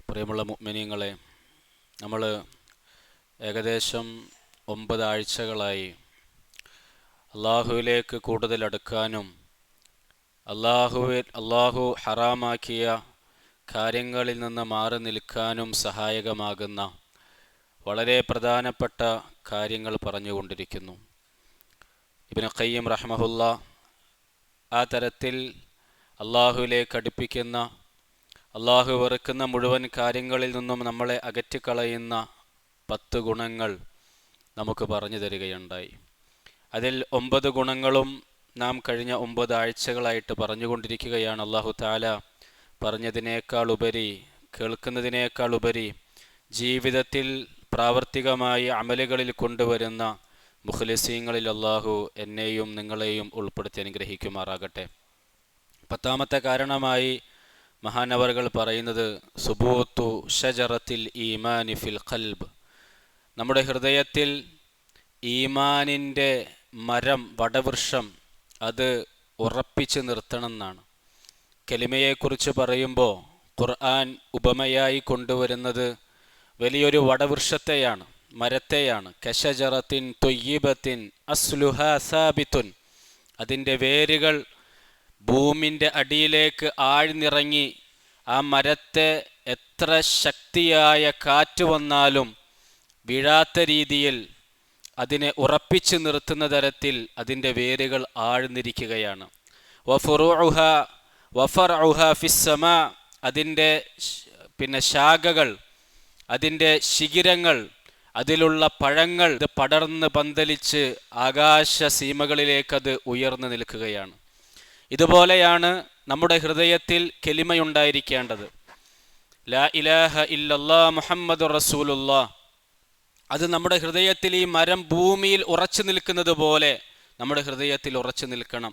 പ്രിയമുള്ള മുഅ്മിനീങ്ങളെ, നമ്മൾ ഏകദേശം 9 ആഴ്ചകളായി അള്ളാഹുവിലേക്ക് കൂടുതൽ അടുക്കാനും അള്ളാഹു ഹറാമാക്കിയ കാര്യങ്ങളിൽ നിന്ന് മാറി നിൽക്കാനും സഹായകമാകുന്ന വളരെ പ്രധാനപ്പെട്ട കാര്യങ്ങൾ പറഞ്ഞുകൊണ്ടിരിക്കുന്നു. ഇബ്നു ഖയ്യിം റഹ്മഹുല്ലാ ആ തരത്തിൽ അള്ളാഹുവിലേക്ക് അടുപ്പിക്കുന്ന, അള്ളാഹു വെറുക്കുന്ന മുഴുവൻ കാര്യങ്ങളിൽ നിന്നും നമ്മളെ അകറ്റിക്കളയുന്ന 10 ഗുണങ്ങൾ നമുക്ക് പറഞ്ഞു തരികയുണ്ടായി. അതിൽ 9 ഗുണങ്ങളും നാം കഴിഞ്ഞ 9 ആഴ്ചകളായിട്ട് പറഞ്ഞുകൊണ്ടിരിക്കുകയാണ്. അള്ളാഹു തആല പറഞ്ഞതിനേക്കാൾ ഉപരി, കേൾക്കുന്നതിനേക്കാൾ ഉപരി ജീവിതത്തിൽ പ്രാവർത്തികമായി അമലുകളിൽ കൊണ്ടുവരുന്ന മുഖ്ലിസീങ്ങളിൽ അള്ളാഹു എന്നെയും നിങ്ങളെയും ഉൾപ്പെടുത്തി അനുഗ്രഹിക്കുമാറാകട്ടെ. 10ാമത്തെ കാരണമായി മഹാനവറുകൾ പറയുന്നത് സുബൂത്തു ഷജറത്തിൽ ഈമാനി ഫിൽ ഖൽബ്, നമ്മുടെ ഹൃദയത്തിൽ ഈമാനിൻ്റെ മരം, വടവൃക്ഷം അത് ഉറപ്പിച്ച് നിർത്തണം എന്നാണ്. കലിമയെക്കുറിച്ച് പറയുമ്പോൾ ഖുർആൻ ഉപമയായി കൊണ്ടുവരുന്നത് വലിയൊരു വടവൃക്ഷത്തെയാണ്, മരത്തെയാണ്. കശജറത്തിൻ തൊയ്യിബത്തിൻ അസ്ലുഹാ സാബിത്തുൻ, അതിൻ്റെ വേരുകൾ ഭൂമിൻ്റെ അടിയിലേക്ക് ആഴ്ന്നിറങ്ങി ആ മരത്തെ എത്ര ശക്തിയായ കാറ്റ് വന്നാലും വീഴാത്ത രീതിയിൽ അതിനെ ഉറപ്പിച്ചു നിർത്തുന്ന തരത്തിൽ അതിൻ്റെ വേരുകൾ ആഴ്ന്നിരിക്കുകയാണ്. വഫറഉഹ ഫിസ്സമാ, അതിൻ്റെ ശാഖകൾ, അതിൻ്റെ ശിഖിരങ്ങൾ, അതിലുള്ള പഴങ്ങൾ ഇത് പടർന്ന് പന്തലിച്ച് ആകാശ സീമകളിലേക്കത് ഉയർന്നു നിൽക്കുകയാണ്. ഇതുപോലെയാണ് നമ്മുടെ ഹൃദയത്തിൽ കലിമയുണ്ടായിരിക്കേണ്ടത്. ലാ ഇലാഹ ഇല്ലല്ലാഹ് മുഹമ്മദുർ റസൂലുള്ളാഹ്. അത് നമ്മുടെ ഹൃദയത്തിൽ ഈ മരം ഭൂമിയിൽ ഉറച്ചു നിൽക്കുന്നത് പോലെ നമ്മുടെ ഹൃദയത്തിൽ ഉറച്ചു നിൽക്കണം.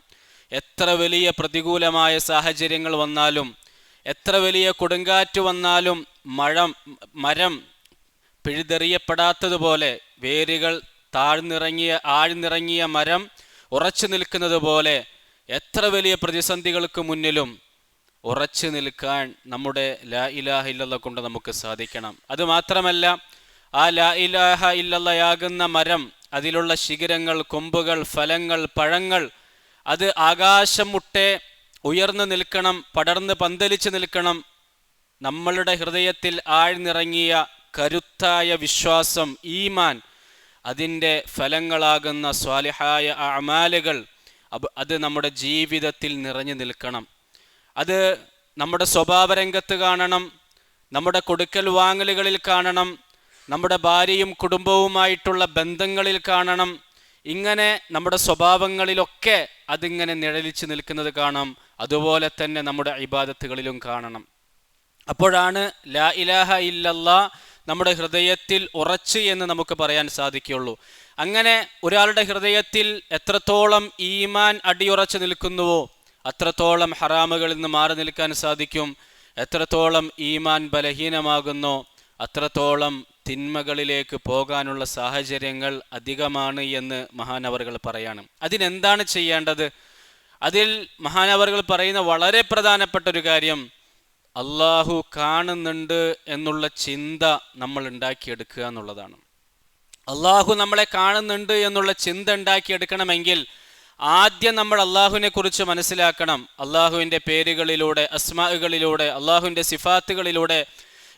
എത്ര വലിയ പ്രതികൂലമായ സാഹചര്യങ്ങൾ വന്നാലും, എത്ര വലിയ കൊടുങ്കാറ്റ് വന്നാലും മരം പിഴുതെറിയപ്പെടാത്തതുപോലെ, വേരുകൾ ആഴ്ന്നിറങ്ങിയ മരം ഉറച്ചു നിൽക്കുന്നത് പോലെ എത്ര വലിയ പ്രതിസന്ധികൾക്ക് മുന്നിലും ഉറച്ചു നിൽക്കാൻ നമ്മുടെ ലാ ഇലാഹ ഇല്ലല്ലാഹ് കൊണ്ട് നമുക്ക് സാധിക്കണം. അതുമാത്രമല്ല, ആ ലാ ഇലാഹ ഇല്ലല്ലാഹയാകുന്ന മരം, അതിലുള്ള ശിഖിരങ്ങൾ, കൊമ്പുകൾ, ഫലങ്ങൾ, പഴങ്ങൾ അത് ആകാശം മുട്ടെ ഉയർന്നു നിൽക്കണം, പടർന്ന് പന്തലിച്ച് നിൽക്കണം. നമ്മളുടെ ഹൃദയത്തിൽ ആഴ്ന്നിറങ്ങിയ കരുത്തായ വിശ്വാസം, ഈമാൻ, അതിൻ്റെ ഫലങ്ങളാകുന്ന സ്വാലിഹായ അഅമാലുകൾ അത് നമ്മുടെ ജീവിതത്തിൽ നിറഞ്ഞു നിൽക്കണം. അത് നമ്മുടെ സ്വഭാവരംഗത്ത് കാണണം, നമ്മുടെ കൊടുക്കൽ വാങ്ങലുകളിൽ കാണണം, നമ്മുടെ ഭാര്യയും കുടുംബവുമായിട്ടുള്ള ബന്ധങ്ങളിൽ കാണണം. ഇങ്ങനെ നമ്മുടെ സ്വഭാവങ്ങളിലൊക്കെ അതിങ്ങനെ നിഴലിച്ച് നിൽക്കുന്നത് കാണാം. അതുപോലെ തന്നെ നമ്മുടെ ഇബാദത്തുകളിലും കാണണം. അപ്പോഴാണ് ലാ ഇലാഹ ഇല്ലല്ലാഹ് നമ്മുടെ ഹൃദയത്തിൽ ഉറച്ച് എന്ന് നമുക്ക് പറയാൻ സാധിക്കുകയുള്ളൂ. അങ്ങനെ ഒരാളുടെ ഹൃദയത്തിൽ എത്രത്തോളം ഈമാൻ അടിയുറച്ച് നിൽക്കുന്നുവോ അത്രത്തോളം ഹറാമുകളിൽ നിന്ന് മാറി നിൽക്കാൻ സാധിക്കും. എത്രത്തോളം ഈമാൻ ബലഹീനമാകുന്നോ അത്രത്തോളം തിന്മകളിലേക്ക് പോകാനുള്ള സാഹചര്യങ്ങൾ അധികമാണ് എന്ന് മഹാനവറുകൾ പറയാണ്. അതിനെന്താണ് ചെയ്യേണ്ടത്? അതിൽ മഹാനവറുകൾ പറയുന്ന വളരെ പ്രധാനപ്പെട്ട ഒരു കാര്യം, അള്ളാഹു കാണുന്നുണ്ട് എന്നുള്ള ചിന്ത നമ്മൾ ഉണ്ടാക്കിയെടുക്കുക എന്നുള്ളതാണ്. അള്ളാഹു നമ്മളെ കാണുന്നുണ്ട് എന്നുള്ള ചിന്ത ഉണ്ടാക്കിയെടുക്കണമെങ്കിൽ ആദ്യം നമ്മൾ അള്ളാഹുവിനെ കുറിച്ച് മനസ്സിലാക്കണം. അള്ളാഹുവിൻ്റെ പേരുകളിലൂടെ, അസ്മാകളിലൂടെ, അള്ളാഹുവിൻ്റെ സിഫാത്തുകളിലൂടെ.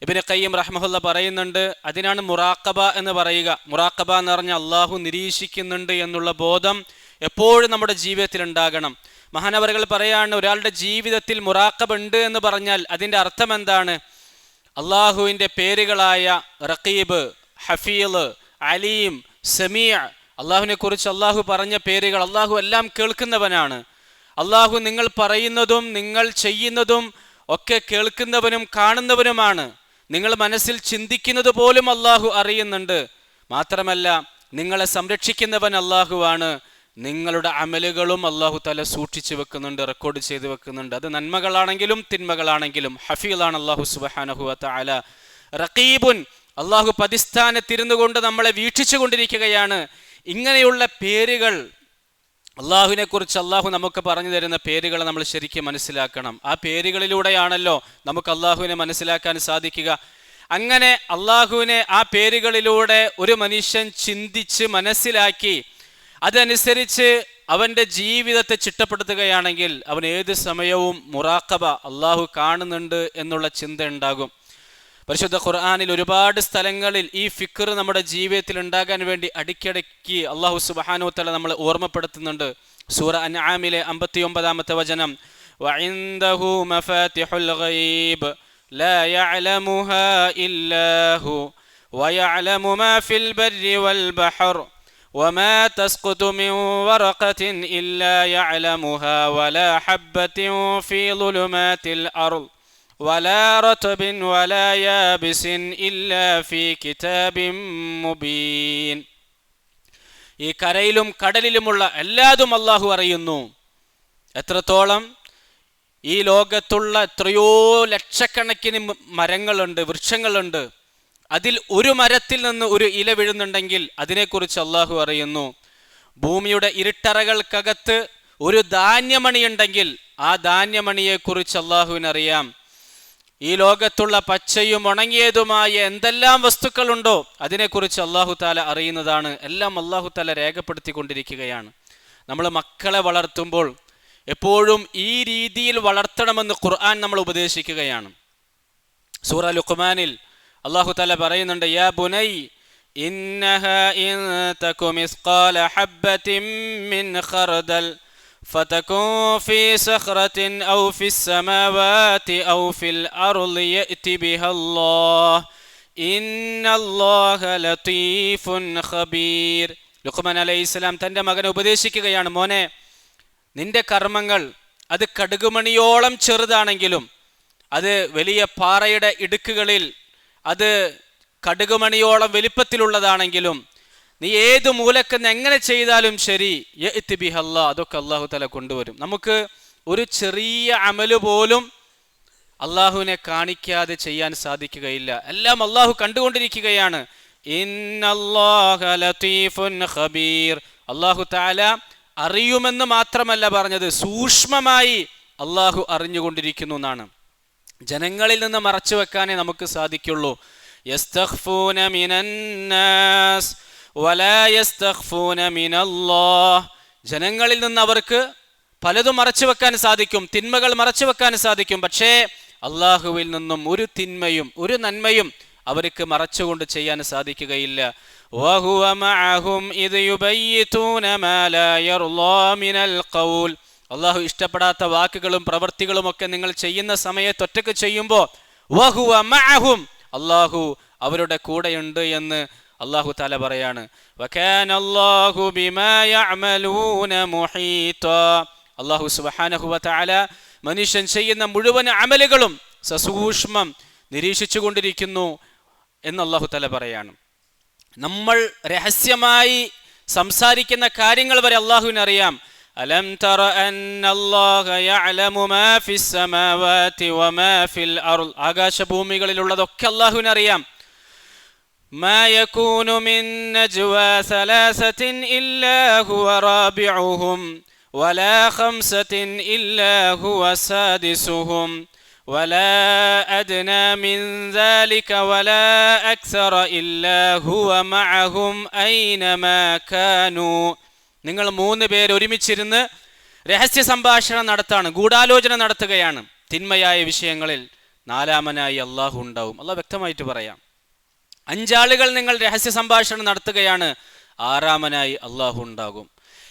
ഇബ്നു ഖയ്യിം റഹ്മഹുല്ലാ പറയുന്നുണ്ട്, അതിനാണ് മുറാഖബ എന്ന് പറയുക. മുറാഖബ എന്ന് പറഞ്ഞാൽ അള്ളാഹു നിരീക്ഷിക്കുന്നുണ്ട് എന്നുള്ള ബോധം എപ്പോഴും നമ്മുടെ ജീവിതത്തിൽ ഉണ്ടാകണം. മഹാനവറുകൾ പറയാണ്, ഒരാളുടെ ജീവിതത്തിൽ മുറാഖബ ഉണ്ട് എന്ന് പറഞ്ഞാൽ അതിൻ്റെ അർത്ഥം എന്താണ്? അള്ളാഹുവിൻ്റെ പേരുകളായ റഖീബ്, ഹഫീള്, അലീം, സമീഅ, അള്ളാഹുവിനെ കുറിച്ച് അള്ളാഹു പറഞ്ഞ പേരുകൾ, അള്ളാഹു എല്ലാം കേൾക്കുന്നവനാണ്. അള്ളാഹു നിങ്ങൾ പറയുന്നതും നിങ്ങൾ ചെയ്യുന്നതും ഒക്കെ കേൾക്കുന്നവനും കാണുന്നവനുമാണ്. നിങ്ങൾ മനസ്സിൽ ചിന്തിക്കുന്നത് പോലും അള്ളാഹു അറിയുന്നുണ്ട്. മാത്രമല്ല, നിങ്ങളെ സംരക്ഷിക്കുന്നവൻ അള്ളാഹുവാണ്. നിങ്ങളുടെ അമലുകളും അള്ളാഹു തആല സൂക്ഷിച്ചു വെക്കുന്നുണ്ട്, റെക്കോർഡ് ചെയ്ത് വെക്കുന്നുണ്ട്. അത് നന്മകളാണെങ്കിലും തിന്മകളാണെങ്കിലും. ഹഫീളാണ് അള്ളാഹു സുബ്ഹാനഹു വ തആല. റഖീബുൻ, അള്ളാഹു പതിസ്ഥാനത്തിരുന്നു കൊണ്ട് നമ്മളെ വീക്ഷിച്ചു കൊണ്ടിരിക്കുകയാണ്. ഇങ്ങനെയുള്ള പേരുകൾ അള്ളാഹുവിനെ കുറിച്ച് അള്ളാഹു നമുക്ക് പറഞ്ഞു തരുന്ന പേരുകൾ നമ്മൾ ശരിക്കും മനസ്സിലാക്കണം. ആ പേരുകളിലൂടെയാണല്ലോ നമുക്ക് അള്ളാഹുവിനെ മനസ്സിലാക്കാൻ സാധിക്കുക. അങ്ങനെ അള്ളാഹുവിനെ ആ പേരുകളിലൂടെ ഒരു മനുഷ്യൻ ചിന്തിച്ച് മനസ്സിലാക്കി അതനുസരിച്ച് അവൻ്റെ ജീവിതത്തെ ചിട്ടപ്പെടുത്തുകയാണെങ്കിൽ അവൻ ഏത് സമയവും മുറാഖബ, അള്ളാഹു കാണുന്നുണ്ട് എന്നുള്ള ചിന്ത ഉണ്ടാകും. പരിശുദ്ധ ഖുർആനിൽ ഒരുപാട് സ്ഥലങ്ങളിൽ ഈ ഫിക്ർ നമ്മുടെ ജീവിതത്തിൽ ഉണ്ടാകാൻ വേണ്ടി അടിക്കടിക്ക് അള്ളാഹു സുബ്ഹാനഹു വ തആല നമ്മളെ ഓർമ്മപ്പെടുത്തുന്നുണ്ട്. സൂറ അൻആമിലെ 59-ാമത്തെ വചനം, വഇൻദഹു മഫാതിഹുൽ ഗൈബ് ലാ യഅലമുഹാ ഇല്ലാ ഹു വയഅലമു മാ ഫിൽ ബർരി വൽ ബഹർ വമാ തസ്ഖുതു മിൻ വറഖത്തിൻ ഇല്ലാ യഅലമുഹാ വലാ ഹബ്ബത്തിൻ ഫീ ളുലുമാതിൽ അർള് വലാ റത്ബിൻ വലാ യാബിസിൻ ഇല്ലാ ഫീ കിതാബിൻ മുബീൻ. ഈ കരയിലും കടലിലുമുള്ള എല്ലാതും അള്ളാഹു അറിയുന്നു. എത്രത്തോളം? ഈ ലോകത്തുള്ള എത്രയോ ലക്ഷക്കണക്കിന് മരങ്ങളുണ്ട്, വൃക്ഷങ്ങളുണ്ട്. അതിൽ ഒരു മരത്തിൽ നിന്ന് ഒരു ഇല വീഴുന്നുണ്ടെങ്കിൽ അതിനെക്കുറിച്ച് അള്ളാഹു അറിയുന്നു. ഭൂമിയുടെ ഇരുട്ടറകൾക്കകത്ത് ഒരു ധാന്യമണിയുണ്ടെങ്കിൽ ആ ധാന്യമണിയെക്കുറിച്ച് അള്ളാഹുവിനറിയാം. ഈ ലോകത്തുള്ള പച്ചയും ഉണങ്ങിയതുമായ എന്തെല്ലാം വസ്തുക്കളുണ്ടോ അതിനെക്കുറിച്ച് അള്ളാഹു താല അറിയുന്നതാണ്. എല്ലാം അള്ളാഹു താല രേഖപ്പെടുത്തിക്കൊണ്ടിരിക്കുകയാണ്. നമ്മൾ മക്കളെ വളർത്തുമ്പോൾ എപ്പോഴും ഈ രീതിയിൽ വളർത്തണമെന്ന് ഖുർആൻ നമ്മൾ ഉപദേശിക്കുകയാണ്. സൂറ ലുഖ്മാനിൽ അള്ളാഹു താല പറയുന്നുണ്ട്, യാ ബുനൈ ഇന്നഹാ ഇൻ തകു മിസ്ഖാല ഹബ്ബത്തിൻ മിൻ ഖർദൽ فتكون في صخرة أو في السماوات أو في الأرض يأتي بها الله إن الله لطيف خبير. ലുഖ്മാൻ അലൈഹിസ്സലാം തൻ്റെ മകനെ ഉപദേശിക്കുകയാണ്, മോനെ, നിന്റെ കർമ്മങ്ങൾ അത് കടുകുമണിയോളം ചെറുതാണെങ്കിലും അത് വലിയ പാറയുടെ ഇടുക്കുകളിൽ അത് കടുകുമണിയോളം വലിപ്പത്തിലുള്ളതാണെങ്കിലും നീ ഏത് മൂലക്കെന്ന് എങ്ങനെ ചെയ്താലും ശരി, യഅ്തി ബിഹല്ലാ, അതൊക്കെ അള്ളാഹു തആല കൊണ്ടുവരും. നമുക്ക് ഒരു ചെറിയ അമല് പോലും അള്ളാഹുവിനെ കാണിക്കാതെ ചെയ്യാൻ സാധിക്കുകയില്ല. എല്ലാം അള്ളാഹു കണ്ടുകൊണ്ടിരിക്കുകയാണ്. ഇന്നല്ലാഹ ലതീഫുൻ ഖബീർ. അള്ളാഹു തആല അറിയുമെന്ന് മാത്രമല്ല പറഞ്ഞത്, സൂക്ഷ്മമായി അള്ളാഹു അറിഞ്ഞുകൊണ്ടിരിക്കുന്നു എന്നാണ്. ജനങ്ങളിൽ നിന്ന് മറച്ചു വെക്കാനേ നമുക്ക് സാധിക്കുള്ളൂ. യസ്തഖ്ഫൂന മിനന്നാസ് വലാ യസ്തഖ്ഫൂന മിനല്ലാഹ്. ജനങ്ങളിൽ നിന്ന് അവർക്ക് പലതും മറച്ചു വെക്കാൻ സാധിക്കും, തിന്മകൾ മറച്ചു വെക്കാൻ സാധിക്കും. പക്ഷേ അള്ളാഹുവിൽ നിന്നും ഒരു തിന്മയും ഒരു നന്മയും അവർക്ക് മറച്ചുകൊണ്ട് ചെയ്യാൻ സാധിക്കുകയില്ല. വഹുവ മഅഹും ഇദ് യുബയ്യിതൂന മാ ലാ യർളാ മിനൽ ഖൗൽ. അള്ളാഹു ഇഷ്ടപ്പെടാത്ത വാക്കുകളും പ്രവൃത്തികളും ഒക്കെ നിങ്ങൾ ചെയ്യുന്ന സമയത്ത് ഒറ്റയ്ക്ക് ചെയ്യുമ്പോൾ വഹുവ മഅഹും, അള്ളാഹു അവരുടെ കൂടെയുണ്ട് എന്ന് അള്ളാഹു തആല പറയാണ്. വകാന അല്ലാഹു ബിമാ യഅമലൂന മുഹീതാ. അള്ളാഹു സുബ്ഹാനഹു വ തആല മനുഷ്യൻ ചെയ്യുന്ന മുഴുവൻ അമലുകളും സസൂക്ഷ്മം നിരീക്ഷിച്ചു കൊണ്ടിരിക്കുന്നു എന്ന് അള്ളാഹു തആല പറയാണ്. നമ്മൾ രഹസ്യമായി സംസാരിക്കുന്ന കാര്യങ്ങൾ വരെ അള്ളാഹുവിന് അറിയാം. അലം തറ അന്നല്ലാഹ യഅലമു മാ ഫിസ് സമാവാതി വമാ ഫിൽ അർള്. ആകാശഭൂമികളിലുള്ളതൊക്കെ അള്ളാഹുവിന് അറിയാം. മാ യകൂനു മിൻ നജ്വാ സലാസത്തിൻ ഇല്ലാ ഹുവ റാബിഉഹും വലാ ഖംസത്തിൻ ഇല്ലാ ഹുവ സാദിസുഹും വലാ അദ്നാ മിൻ ദാലിക വലാ അക്സറ ഇല്ലാ ഹുവ മഅഹും ഐനമാ കാനൂ. നിങ്ങൾ 3 പേര് ഒരുമിച്ചിരുന്ന് രഹസ്യ സംഭാഷണം നടത്താണ്, ഗൂഢാലോചന നടത്തുകയാണ് തിന്മയായ വിഷയങ്ങളിൽ. 4-മനായി അള്ളാഹു ഉണ്ടാവും. അള്ളാഹ് വ്യക്തമായിട്ട് പറയാം. 5 ആളുകൾ നിങ്ങൾ രഹസ്യ സംഭാഷണം നടത്തുകയാണ്, 6-മനായി അള്ളാഹു ഉണ്ടാകും.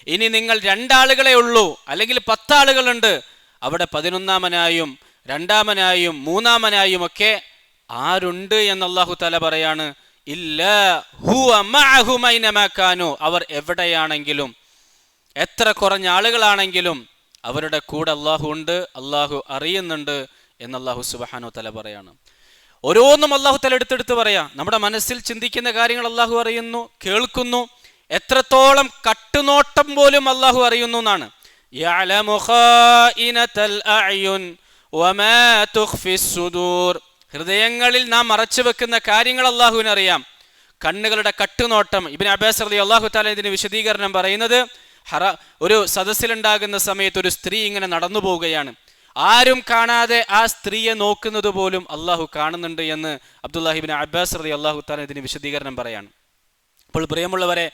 ഇനി നിങ്ങൾ 2 ആളുകളെ ഉള്ളൂ, അല്ലെങ്കിൽ 10 ആളുകളുണ്ട്, അവിടെ 11-മനായും 2-മനായും 3-മനായും ഒക്കെ ആരുണ്ട് എന്ന് അള്ളാഹു തആല പറയാണ്. ഇല്ലാ ഹുവ മഅഹും ഐനമാ കാനൂ. അവർ എവിടെയാണെങ്കിലും എത്ര കുറഞ്ഞ ആളുകളാണെങ്കിലും അവരുടെ കൂടെ അള്ളാഹു ഉണ്ട്, അള്ളാഹു അറിയുന്നുണ്ട് എന്ന് അള്ളാഹു സുബ്ഹാനഹു വ തആല പറയാണ്. ഓരോന്നും അള്ളാഹു തആല എടുത്തെടുത്ത് പറയാം. നമ്മുടെ മനസ്സിൽ ചിന്തിക്കുന്ന കാര്യങ്ങൾ അള്ളാഹു അറിയുന്നു, കേൾക്കുന്നു. എത്രത്തോളം കട്ടുനോട്ടം പോലും അള്ളാഹു അറിയുന്നു എന്നാണ്. യഅലമു ഖായിനതൽ അഅ്യുൻ വമാ തുഖ്ഫിസ് സുദൂർ. ഹൃദയങ്ങളിൽ നാം മറച്ചു വെക്കുന്ന കാര്യങ്ങൾ അള്ളാഹുവിന് അറിയാം. കണ്ണുകളുടെ കട്ടുനോട്ടം. ഇബ്നു അബ്ബാസ് റളിയല്ലാഹു തആല ഇതിന് വിശദീകരണം പറയുന്നത്, ഒരു സദസ്സിലുണ്ടാകുന്ന സമയത്ത് ഒരു സ്ത്രീ ഇങ്ങനെ നടന്നു പോവുകയാണ്. ആരും കാണാതെ ആ സ്ത്രീയെ നോക്കുന്നത് പോലും അള്ളാഹു കാണുന്നുണ്ട് എന്ന് അബ്ദുല്ലാഹിബ്നു അബ്ബാസ് റളിയല്ലാഹു തആല ഇതിന് വിശദീകരണം പറയാണ്. അപ്പോൾ പ്രിയമുള്ളവരെ,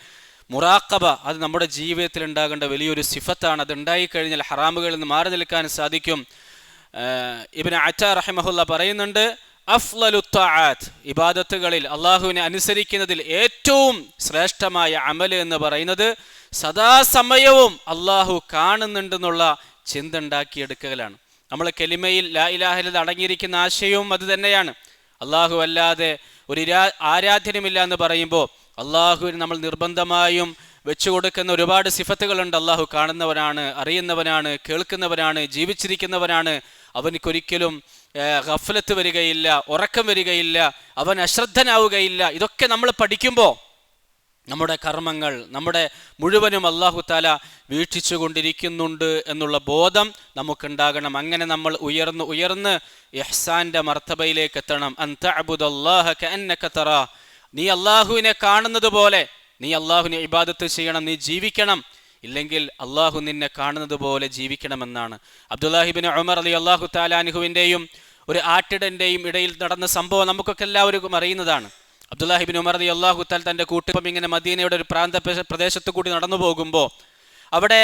മുറാഖബ അത് നമ്മുടെ ജീവിതത്തിൽ ഉണ്ടാകേണ്ട വലിയൊരു സിഫത്താണ്. അത് ഉണ്ടായിക്കഴിഞ്ഞാൽ ഹറാമുകളിൽ നിന്ന് മാറി നിൽക്കാൻ സാധിക്കും. ഇബ്നു അത്താ റഹിമഹുല്ല പറയുന്നുണ്ട്, അഫ്ളലു ത്വആത്ത്, ഇബാദത്തുകളിൽ അള്ളാഹുവിനെ അനുസരിക്കുന്നതിൽ ഏറ്റവും ശ്രേഷ്ഠമായ അമൽ എന്ന് പറയുന്നത് സദാസമയവും അള്ളാഹു കാണുന്നുണ്ടെന്നുള്ള ചിന്ത ഉണ്ടാക്കിയെടുക്കലാണ്. നമ്മൾ കലിമയിൽ ലാ ഇലാഹ ഇല്ലല്ലാഹ് അടങ്ങിയിരിക്കുന്ന ആശയവും അത് തന്നെയാണ്. അള്ളാഹു അല്ലാതെ ഒരു ആരാധ്യനുമില്ല എന്ന് പറയുമ്പോൾ അള്ളാഹുവിന് നമ്മൾ നിർബന്ധമായും വെച്ചു കൊടുക്കുന്ന ഒരുപാട് സിഫത്തുകളുണ്ട്. അള്ളാഹു കാണുന്നവനാണ്, അറിയുന്നവനാണ്, കേൾക്കുന്നവനാണ്, ജീവിച്ചിരിക്കുന്നവനാണ്. അവനിക്കൊരിക്കലും ഗഫലത്ത് വരികയില്ല, ഉറക്കം വരികയില്ല, അവൻ അശ്രദ്ധനാവുകയില്ല. ഇതൊക്കെ നമ്മൾ പഠിക്കുമ്പോൾ നമ്മുടെ കർമ്മങ്ങൾ നമ്മുടെ മുഴുവനും അല്ലാഹു തആല വീക്ഷിച്ചു കൊണ്ടിരിക്കുന്നുണ്ട് എന്നുള്ള ബോധം നമുക്കുണ്ടാകണം. അങ്ങനെ നമ്മൾ ഉയർന്ന് ഇഹ്സാന്റെ മർത്തബയിലേക്ക് എത്തണം. അൻ തഅബുദല്ലാഹ കഅന്നക തറാ, നീ അള്ളാഹുവിനെ കാണുന്നത് പോലെ നീ അള്ളാഹുവിനെ ഇബാദത്ത് ചെയ്യണം, നീ ജീവിക്കണം. ഇല്ലെങ്കിൽ അള്ളാഹു നിന്നെ കാണുന്നത് പോലെ ജീവിക്കണമെന്നാണ്. അബ്ദുല്ലാഹിബ്നു ഉമർ റളിയല്ലാഹു തആല അൻഹുവിൻ്റെയും ഒരു ആട്ടിടൻ്റെയും ഇടയിൽ നടന്ന സംഭവം നമുക്കൊക്കെ എല്ലാവർക്കും അറിയുന്നതാണ്. അബ്ദുല്ലാഹിബ്നു ഉമർ റളിയല്ലാഹു തആല തൻ്റെ കൂട്ടുകാരും ഇങ്ങനെ മദീനയുടെ ഒരു പ്രാന്ത പ്രദേശത്ത് കൂടി നടന്നു പോകുമ്പോൾ അവിടെ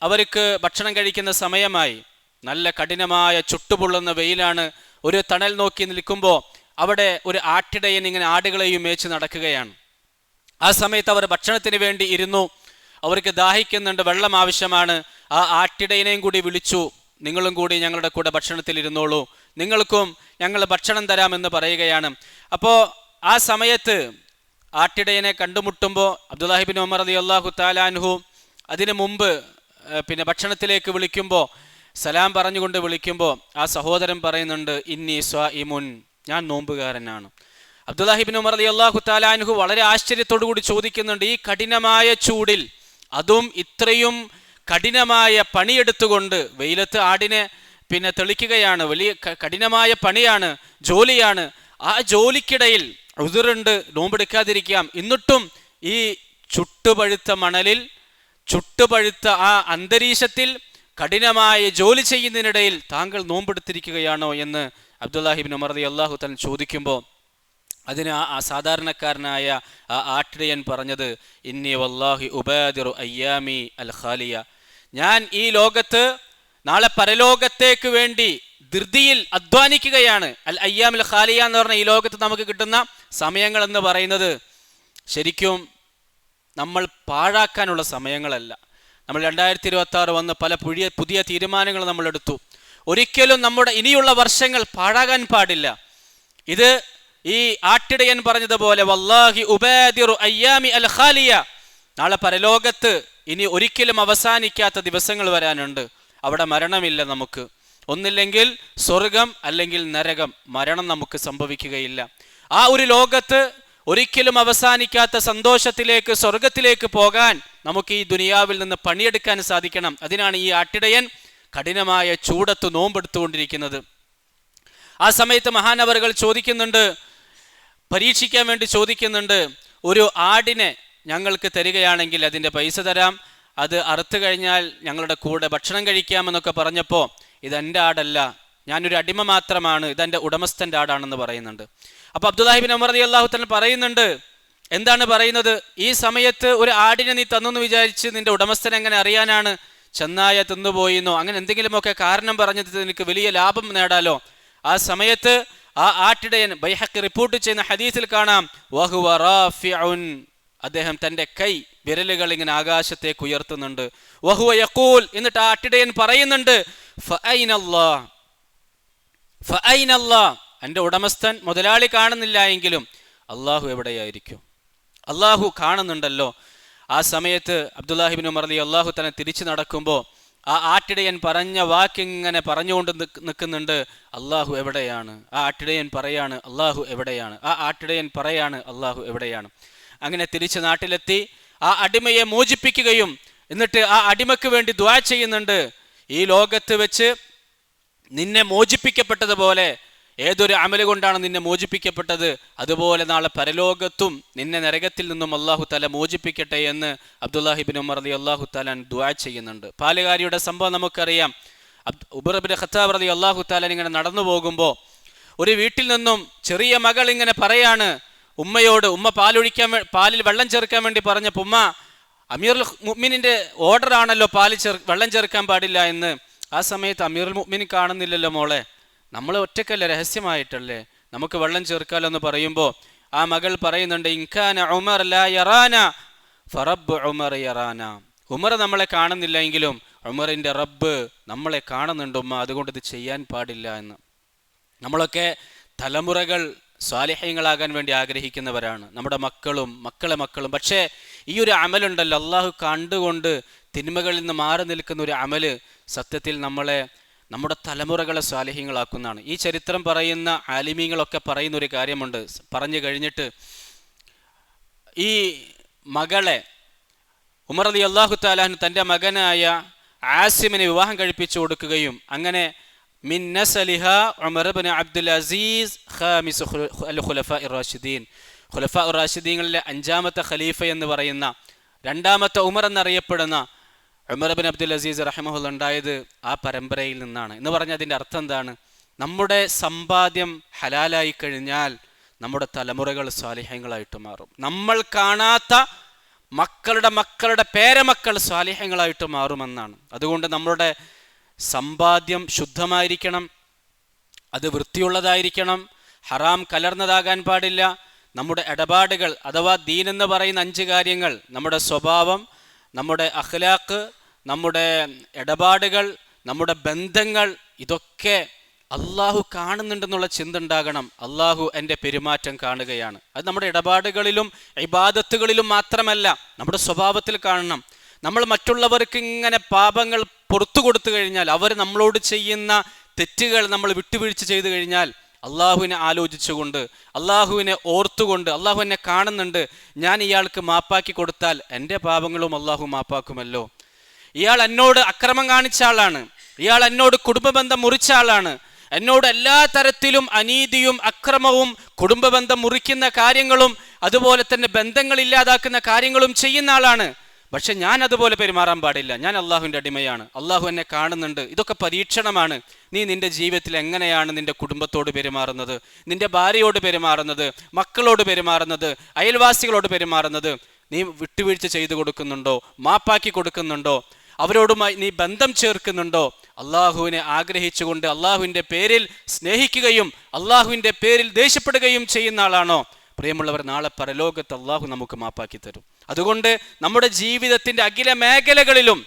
അവർക്ക് ഭക്ഷണം കഴിക്കുന്ന സമയമായി. നല്ല കഠിനമായ ചുട്ടുപൊള്ളുന്ന വെയിലാണ്. ഒരു തണൽ നോക്കി നിൽക്കുമ്പോൾ അവിടെ ഒരു ആട്ടിടയൻ ഇങ്ങനെ ആടുകളെയും മേച്ച് നടക്കുകയാണ്. ആ സമയത്ത് അവർ ഭക്ഷണത്തിന് വേണ്ടി ഇരുന്നു. അവർക്ക് ദാഹിക്കുന്നുണ്ട്, വെള്ളം ആവശ്യമാണ്. ആ ആട്ടിടയനെയും കൂടി വിളിച്ചു, നിങ്ങളും കൂടി ഞങ്ങളുടെ കൂടെ ഭക്ഷണത്തിൽ ഇരുന്നോളൂ, നിങ്ങൾക്കും ഞങ്ങൾ ഭക്ഷണം തരാമെന്ന് പറയുകയാണ്. അപ്പോൾ ആ സമയത്ത് ആട്ടിടയനെ കണ്ടുമുട്ടുമ്പോൾ അബ്ദുല്ലാഹിബ്നു ഉമർ റളിയല്ലാഹു തആല അൻഹു അതിനു മുമ്പ് ഭക്ഷണത്തിലേക്ക് വിളിക്കുമ്പോൾ സലാം പറഞ്ഞുകൊണ്ട് വിളിക്കുമ്പോൾ ആ സഹോദരൻ പറയുന്നുണ്ട്, ഇന്നി സ്വാഇമുൻ, ഞാൻ നോമ്പുകാരനാണ്. അബ്ദുല്ലാഹിബ്നു ഉമർ റളിയല്ലാഹു തആല അൻഹു വളരെ ആശ്ചര്യത്തോടു കൂടി ചോദിക്കുന്നുണ്ട്, ഈ കഠിനമായ ചൂടിൽ, അതും ഇത്രയും കഠിനമായ പണിയെടുത്തുകൊണ്ട്, വെയിലത്ത് ആടിനെ തെളിക്കുകയാണ്, വലിയ കഠിനമായ പണിയാണ്, ജോലിയാണ്. ആ ജോലിക്കിടയിൽ ഉദുറുണ്ട്, നോമ്പെടുക്കാതിരിക്കാം, എന്നിട്ടും ഈ ചുട്ടുപഴുത്ത മണലിൽ, ചുട്ടുപഴുത്ത ആ അന്തരീക്ഷത്തിൽ കഠിനമായ ജോലി ചെയ്യുന്നതിനിടയിൽ താങ്കൾ നോമ്പെടുത്തിരിക്കുകയാണോ എന്ന് അബ്ദുല്ലാഹിബ്നു ഉമർ റളിയല്ലാഹു തആല ചോദിക്കുമ്പോൾ അതിന് ആ സാധാരണക്കാരനായ ആ ആട്ടിടയൻ പറഞ്ഞത്, ഇന്നി വല്ലാഹി ഉബാദിറു അയ്യാമി അൽ ഖാലിയ, ഞാൻ ഈ ലോകത്ത് നാളെ പരലോകത്തേക്ക് വേണ്ടി ധൃതിയിൽ അധ്വാനിക്കുകയാണ്. അൽ അയ്യാമിൽ ഖാലിയ എന്ന് പറഞ്ഞാൽ ഈ ലോകത്ത് നമുക്ക് കിട്ടുന്ന സമയങ്ങൾ എന്ന് പറയുന്നത് ശരിക്കും നമ്മൾ പാഴാക്കാനുള്ള സമയങ്ങളല്ല. നമ്മൾ 2026 വന്ന് പല പുതിയ തീരുമാനങ്ങൾ നമ്മൾ എടുത്തു. ഒരിക്കലും നമ്മുടെ ഇനിയുള്ള വർഷങ്ങൾ പാഴാകാൻ പാടില്ല. ഇത് ഈ ആട്ടിടയൻ പറഞ്ഞതുപോലെ വല്ലാഹി ഉബാദിറു അയ്യാമി അൽ ഖാലിയ, നാളെ പരലോകത്ത് ഇനി ഒരിക്കലും അവസാനിക്കാത്ത ദിവസങ്ങൾ വരാനുണ്ട്. അവിടെ മരണമില്ല, നമുക്ക് ഒന്നില്ലെങ്കിൽ സ്വർഗം അല്ലെങ്കിൽ നരകം, മരണം നമുക്ക് സംഭവിക്കുകയില്ല. ആ ഒരു ലോകത്ത് ഒരിക്കലും അവസാനിക്കാത്ത സന്തോഷത്തിലേക്ക്, സ്വർഗത്തിലേക്ക് പോകാൻ നമുക്ക് ഈ ദുനിയാവിൽ നിന്ന് പണിയെടുക്കാൻ സാധിക്കണം. അതിനാണ് ഈ ആട്ടിടയൻ കഠിനമായ ചൂടത്ത് നോമ്പെടുത്തുകൊണ്ടിരിക്കുന്നത്. ആ സമയത്ത് മഹാനവറുകൾ ചോദിക്കുന്നുണ്ട്, പരീക്ഷിക്കാൻ വേണ്ടി ചോദിക്കുന്നുണ്ട്, ഒരു ആടിനെ ഞങ്ങൾക്ക് തരികയാണെങ്കിൽ അതിൻ്റെ പൈസ തരാം, അത് അറുത്തു കഴിഞ്ഞാൽ ഞങ്ങളുടെ കൂടെ ഭക്ഷണം കഴിക്കാമെന്നൊക്കെ പറഞ്ഞപ്പോൾ ഇതെൻ്റെ ആടല്ല, ഞാനൊരു അടിമ മാത്രമാണ്, ഇതെൻ്റെ ഉടമസ്ഥൻ്റെ ആടാണെന്ന് പറയുന്നുണ്ട്. അപ്പോൾ അബ്ദുല്ലാഹിബ്നു ഉമർ റളിയല്ലാഹു തആല പറയുന്നുണ്ട്, എന്താണ് പറയുന്നത്, ഈ സമയത്ത് ഒരു ആടിനെ നീ തന്നെന്ന് വിചാരിച്ച് നിന്റെ ഉടമസ്ഥൻ എങ്ങനെ അറിയാനാണ്? ചെന്നായ തിന്നുപോയിന്നോ അങ്ങനെ എന്തെങ്കിലുമൊക്കെ കാരണം പറഞ്ഞത് നിനക്ക് വലിയ ലാഭം നേടാലോ. ആ സമയത്ത് ആ ആട്ടിടയൻ ബൈഹഖി റിപ്പോർട്ട് ചെയ്യുന്ന ഹദീസിൽ കാണാം, വഹുവ റാഫിഉൻ, അദ്ദേഹം തൻ്റെ കൈ വിരലുകൾ ഇങ്ങനെ ആകാശത്തേക്ക് ഉയർത്തുന്നുണ്ട്. വഹുവ യഖൂൽ, എന്നിട്ട് ആ ആട്ടിടയൻ പറയുന്നുണ്ട്, ഫഅൈനല്ലാഹ്, ഫഅൈനല്ലാഹ്, എൻ്റെ ഉടമസ്ഥൻ മുതലാളി കാണുന്നില്ല എങ്കിലും അള്ളാഹു എവിടെയായിരിക്കും? അള്ളാഹു കാണുന്നുണ്ടല്ലോ. ആ സമയത്ത് അബ്ദുല്ലാഹിബ്നു ഉമർ റളിയല്ലാഹു തആല തിരിച്ചു നടക്കുമ്പോൾ ആ ആട്ടിടയൻ പറഞ്ഞ വാക്കിങ്ങനെ പറഞ്ഞുകൊണ്ട് നിൽക്കുന്നുണ്ട്, അള്ളാഹു എവിടെയാണ്? ആ ആട്ടിടയൻ പറയാണ്, അള്ളാഹു എവിടെയാണ്? ആ ആട്ടിടയൻ പറയാണ്, അള്ളാഹു എവിടെയാണ്? അങ്ങനെ തിരിച്ച് നാട്ടിലെത്തി ആ അടിമയെ മോചിപ്പിക്കുകയും എന്നിട്ട് ആ അടിമയ്ക്ക് വേണ്ടി ദുആ ചെയ്യുന്നുണ്ട്, ഈ ലോകത്ത് വെച്ച് നിന്നെ മോചിപ്പിക്കപ്പെട്ടതുപോലെ ഏതൊരു അമല് കൊണ്ടാണ് നിന്നെ മോചിപ്പിക്കപ്പെട്ടത്, അതുപോലെ നാളെ പരലോകത്തും നിന്നെ നരകത്തിൽ നിന്നും അള്ളാഹു തആല മോചിപ്പിക്കട്ടെ എന്ന് അബ്ദുല്ലാഹി ഇബ്നു ഉമർ റളിയല്ലാഹു തആല ദുആ ചെയ്യുന്നുണ്ട്. പാലുകാരിയുടെ സംഭവം നമുക്കറിയാം. ഉമർ ഇബ്നു ഖത്താബ് റളിയല്ലാഹു തആല ഇങ്ങനെ നടന്നു പോകുമ്പോൾ ഒരു വീട്ടിൽ നിന്നും ചെറിയ മകൾ ഇങ്ങനെ പറയാണ് ഉമ്മയോട്, ഉമ്മ പാലിൽ വെള്ളം ചേർക്കാൻ വേണ്ടി പറഞ്ഞപ്പോൾ ഉമ്മ, അമീറുൽ മുഅ്മിനിന്റെ ഓർഡർ ആണല്ലോ വെള്ളം ചേർക്കാൻ പാടില്ല എന്ന്. ആ സമയത്ത് അമീറുൽ മുഅ്മിൻ കാണുന്നില്ലല്ലോ മോളെ, നമ്മൾ ഒറ്റക്കല്ലേ, രഹസ്യമായിട്ടല്ലേ നമുക്ക് വെള്ളം ചേർക്കാലോ എന്ന് പറയുമ്പോൾ ആ മകൾ പറയുന്നുണ്ട്, ഇൻകാന ഉമർ ലാ യറാന ഫറബ്ബു ഉമർ യറാന. ഉമർ നമ്മളെ കാണുന്നില്ല എങ്കിലും ഉമറിന്റെ റബ്ബ് നമ്മളെ കാണുന്നുണ്ട് ഉമ്മ, അതുകൊണ്ട് ഇത് ചെയ്യാൻ പാടില്ല എന്ന്. നമ്മളൊക്കെ തലമുറകൾ സ്വാലിഹ്യങ്ങളാകാൻ വേണ്ടി ആഗ്രഹിക്കുന്നവരാണ്, നമ്മുടെ മക്കളെ മക്കളും. പക്ഷേ ഈ ഒരു അമലുണ്ടല്ലോ, അള്ളാഹു കണ്ടുകൊണ്ട് തിന്മകളിൽ നിന്ന് മാറി നിൽക്കുന്ന ഒരു അമല് സത്യത്തിൽ നമ്മുടെ തലമുറകളെ സ്വാലിഹ്യങ്ങളാക്കുന്നതാണ്. ഈ ചരിത്രം പറയുന്ന ആലിമീങ്ങളൊക്കെ പറയുന്ന ഒരു കാര്യമുണ്ട്. പറഞ്ഞു കഴിഞ്ഞിട്ട് ഈ മകളെ ഉമർ റളിയല്ലാഹു തആല അൻഹു തൻ്റെ മകനായ ആസിമിനെ വിവാഹം കഴിപ്പിച്ചു കൊടുക്കുകയും അങ്ങനെ മിൻ നസലിഹ ഉമർ ഇബ്നു അബ്ദുൽ അസീസ് ഖാമിസ് ഖുലഫാഇർ റാഷിദീൻ, ഖുലഫാഉർ റാഷിദീങ്ങളിലെ 5ാമത്തെ ഖലീഫ എന്ന് പറയുന്ന, 2ാമത്തെ ഉമർ എന്നറിയപ്പെടുന്ന ഉമർ ഇബ്നു അബ്ദുൽ അസീസ് റഹിമഹുല്ലാ ഉണ്ടായത് ആ പരമ്പരയിൽ നിന്നാണ്. എന്ന് പറഞ്ഞാൽ അതിൻ്റെ അർത്ഥം എന്താണ്? നമ്മുടെ സമ്പാദ്യം ഹലാലായി കഴിഞ്ഞാൽ നമ്മുടെ തലമുറകൾ സ്വാലിഹ്യങ്ങളായിട്ട് മാറും. നമ്മൾ കാണാത്ത മക്കളുടെ പേരമക്കൾ സ്വാലിഹ്യങ്ങളായിട്ട് മാറുമെന്നാണ്. അതുകൊണ്ട് നമ്മളുടെ സമ്പാദ്യം ശുദ്ധമായിരിക്കണം, അത് വൃത്തിയുള്ളതായിരിക്കണം, ഹറാം കലർന്നതാകാൻ പാടില്ല. നമ്മുടെ ഇടപാടുകൾ അഥവാ ദീൻ എന്ന് പറയുന്ന 5 കാര്യങ്ങൾ, നമ്മുടെ സ്വഭാവം, നമ്മുടെ അഖ്ലാഖ്, നമ്മുടെ ഇടപാടുകൾ, നമ്മുടെ ബന്ധങ്ങൾ, ഇതൊക്കെ അള്ളാഹു കാണുന്നുണ്ടെന്നുള്ള ചിന്ത ഉണ്ടാകണം. അള്ളാഹു എൻ്റെ പെരുമാറ്റം കാണുകയാണ്. അത് നമ്മുടെ ഇടപാടുകളിലും ഇബാദത്തുകളിലും മാത്രമല്ല, നമ്മുടെ സ്വഭാവത്തിൽ കാണണം. നമ്മൾ മറ്റുള്ളവർക്ക് ഇങ്ങനെ പാപങ്ങൾ പുറത്തു കൊടുത്തു കഴിഞ്ഞാൽ, അവർ നമ്മളോട് ചെയ്യുന്ന തെറ്റുകൾ നമ്മൾ വിട്ടുവീഴ്ച ചെയ്തു കഴിഞ്ഞാൽ, അള്ളാഹുവിനെ ആലോചിച്ചുകൊണ്ട്, അള്ളാഹുവിനെ ഓർത്തുകൊണ്ട്, അള്ളാഹു എന്നെ കാണുന്നുണ്ട്, ഞാൻ ഇയാൾക്ക് മാപ്പാക്കി കൊടുത്താൽ എൻ്റെ പാപങ്ങളും അള്ളാഹു മാപ്പാക്കുമല്ലോ. ഇയാൾ എന്നോട് അക്രമം കാണിച്ച ആളാണ്, ഇയാൾ എന്നോട് കുടുംബബന്ധം മുറിച്ച ആളാണ്, എന്നോട് എല്ലാ തരത്തിലും അനീതിയും അക്രമവും കുടുംബബന്ധം മുറിക്കുന്ന കാര്യങ്ങളും അതുപോലെ തന്നെ ബന്ധങ്ങൾ ഇല്ലാതാക്കുന്ന കാര്യങ്ങളും ചെയ്യുന്ന ആളാണ്. പക്ഷെ ഞാൻ അതുപോലെ പെരുമാറാൻ പാടില്ല, ഞാൻ അള്ളാഹുവിൻ്റെ അടിമയാണ്, അള്ളാഹു എന്നെ കാണുന്നുണ്ട്. ഇതൊക്കെ പരീക്ഷണമാണ്. നീ നിന്റെ ജീവിതത്തിൽ എങ്ങനെയാണ് നിന്റെ കുടുംബത്തോട് പെരുമാറുന്നത്, നിന്റെ ഭാര്യയോട് പെരുമാറുന്നത്, മക്കളോട് പെരുമാറുന്നത്, അയൽവാസികളോട് പെരുമാറുന്നത്? നീ വിട്ടുവീഴ്ച ചെയ്തു കൊടുക്കുന്നുണ്ടോ, മാപ്പാക്കി കൊടുക്കുന്നുണ്ടോ, അവരോടുമായി നീ ബന്ധം ചേർക്കുന്നുണ്ടോ? അള്ളാഹുവിനെ ആഗ്രഹിച്ചുകൊണ്ട് അള്ളാഹുവിൻ്റെ പേരിൽ സ്നേഹിക്കുകയും അള്ളാഹുവിൻ്റെ പേരിൽ ദേഷ്യപ്പെടുകയും ചെയ്യുന്ന ആളാണോ? പ്രിയമുള്ളവർ, നാളെ പരലോകത്ത് അള്ളാഹു നമുക്ക് മാപ്പാക്കി തരും. അതുകൊണ്ട് നമ്മുടെ ജീവിതത്തിൻ്റെ അഖില മേഖലകളിലും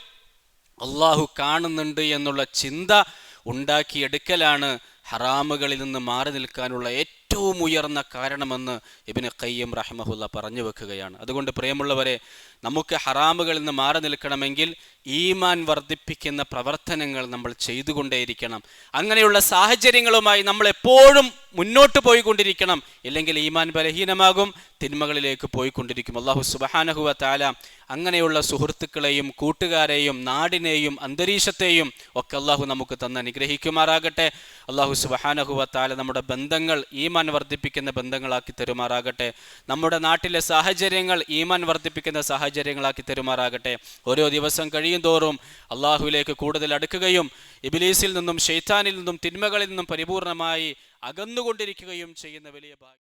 അള്ളാഹു കാണുന്നുണ്ട് എന്നുള്ള ചിന്ത ഉണ്ടാക്കിയെടുക്കലാണ് ഹറാമുകളിൽ നിന്ന് മാറി നിൽക്കാനുള്ള ഏറ്റവും ഉയർന്ന കാരണമെന്ന് ഇബ്നു ഖയ്യിം റഹിമഹുല്ലാ പറഞ്ഞു വെക്കുകയാണ്. അതുകൊണ്ട് പ്രിയമുള്ളവരെ, നമുക്ക് ഹറാമുകളിൽ നിന്ന് മാറി നിൽക്കണമെങ്കിൽ ഈമാൻ വർദ്ധിപ്പിക്കുന്ന പ്രവർത്തനങ്ങൾ നമ്മൾ ചെയ്തുകൊണ്ടേയിരിക്കണം. അങ്ങനെയുള്ള സാഹചര്യങ്ങളുമായി നമ്മൾ എപ്പോഴും മുന്നോട്ട് പോയിക്കൊണ്ടിരിക്കണം. ഇല്ലെങ്കിൽ ഈമാൻ ബലഹീനമാകും, തിന്മകളിലേക്ക് പോയിക്കൊണ്ടിരിക്കും. അല്ലാഹു സുബ്ഹാനഹു വ തആല അങ്ങനെയുള്ള സുഹൃത്തുക്കളെയും കൂട്ടുകാരെയും നാടിനെയും അന്തരീക്ഷത്തെയും ഒക്കെ അള്ളാഹു നമുക്ക് തന്ന് അനുഗ്രഹിക്കുമാറാകട്ടെ. അല്ലാഹു സുബ്ഹാനഹു വ തആല നമ്മുടെ ബന്ധങ്ങൾ ഈമാൻ വർദ്ധിപ്പിക്കുന്ന ബന്ധങ്ങളാക്കി തരുമാറാകട്ടെ. നമ്മുടെ നാട്ടിലെ സാഹചര്യങ്ങൾ ഈമാൻ വർദ്ധിപ്പിക്കുന്ന സാഹചര്യങ്ങളാക്കി തരുമാറാകട്ടെ. ഓരോ ദിവസം കഴിയും തോറും അള്ളാഹുവിലേക്ക് കൂടുതൽ അടുക്കുകയും ഇബ്ലീസിൽ നിന്നും ശൈത്താനിൽ നിന്നും തിന്മകളിൽ നിന്നും പരിപൂർണമായി അകന്നുകൊണ്ടിരിക്കുകയും ചെയ്യുന്ന വലിയ ഭാഗ്യം